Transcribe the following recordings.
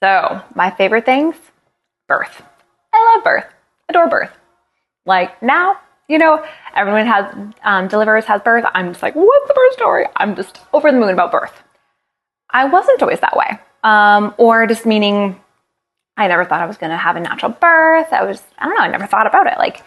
So, my favorite things, birth. I love birth, adore birth. Like now, everyone delivers, has birth. I'm just like, what's the birth story? I'm just over the moon about birth. I wasn't always that way. Or just meaning I never thought I was going to have a natural birth. I don't know, I never thought about it. Like,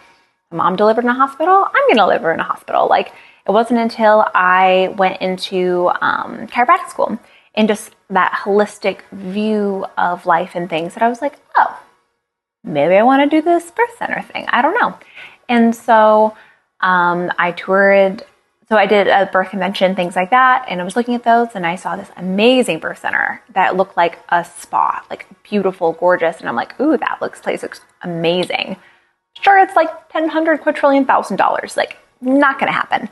mom delivered in a hospital, I'm going to deliver in a hospital. Like, it wasn't until I went into chiropractic school and just that holistic view of life and things that I was like, oh, maybe I want to do this birth center thing. I don't know. And so I toured. So I did a birth convention, things like that. And I was looking at those and I saw this amazing birth center that looked like a spa, like beautiful, gorgeous. And I'm like, ooh, place looks amazing. Sure, it's like $10,000 quadrillion $1,000. Like, not going to happen.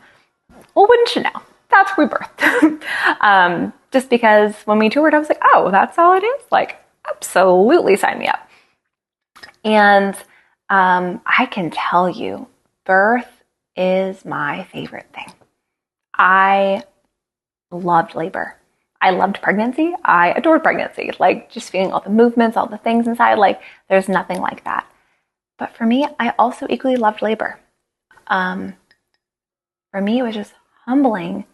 Well, wouldn't you know? That's where we birthed. Just because when we toured, I was like, oh, that's all it is? Like, absolutely sign me up. And I can tell you, birth is my favorite thing. I loved labor. I loved pregnancy. I adored pregnancy. Like, just feeling all the movements, all the things inside. Like, there's nothing like that. But for me, I also equally loved labor. For me, it was just humbling.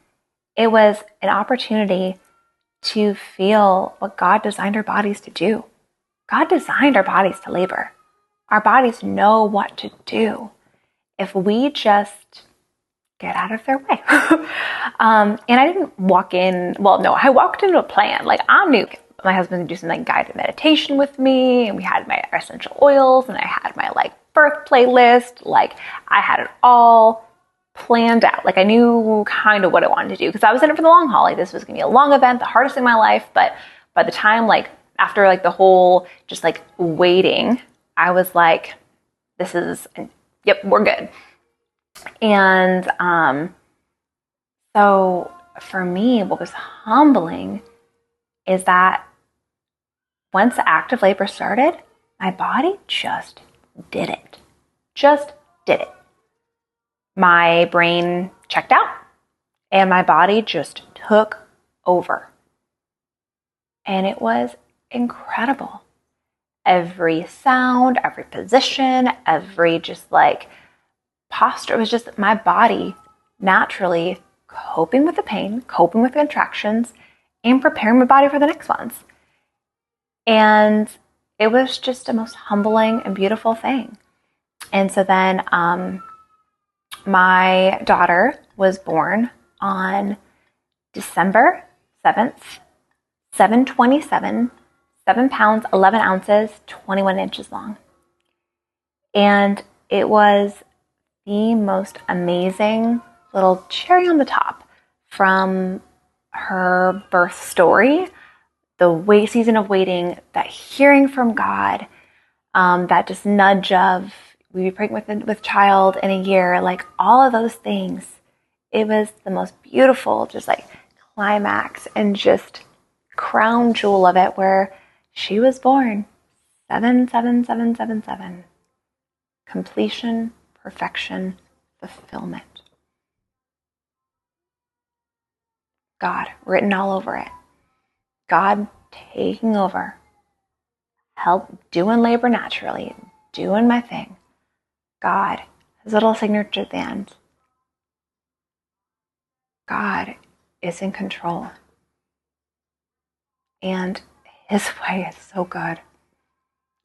It was an opportunity to feel what God designed our bodies to do. God designed our bodies to labor. Our bodies know what to do if we just get out of their way. And I didn't walk in, well, no, I walked into a plan. Like, I knew my husband would do some like guided meditation with me, and we had my essential oils, and I had my like birth playlist. Like, I had it all planned out. Like, I knew kind of what I wanted to do because I was in it for the long haul. Like, this was going to be a long event, the hardest in my life. But by the time, like, after like the whole just like waiting, I was like, yep, we're good. And so for me, what was humbling is that once the active labor started, my body just did it. Just did it. My brain checked out and my body just took over. And it was incredible. Every sound, every position, every just like posture, it was just my body naturally coping with the pain, coping with the contractions, and preparing my body for the next ones. And it was just a most humbling and beautiful thing. And so then my daughter was born on December 7th, 7/27, 7 pounds, 11 ounces, 21 inches long. And it was the most amazing little cherry on the top from her birth story, the season of waiting, that hearing from God, that just nudge of we'd be pregnant with child in a year, like all of those things. It was the most beautiful, just like climax and just crown jewel of it, where she was born 77777. Completion, perfection, fulfillment. God written all over it. God taking over. Help doing labor naturally, doing my thing. God, his little signature at the end. God is in control. And his way is so good.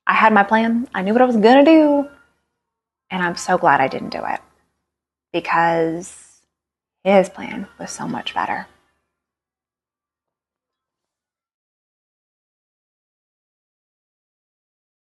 I had my plan. I knew what I was going to do. And I'm so glad I didn't do it, because his plan was so much better.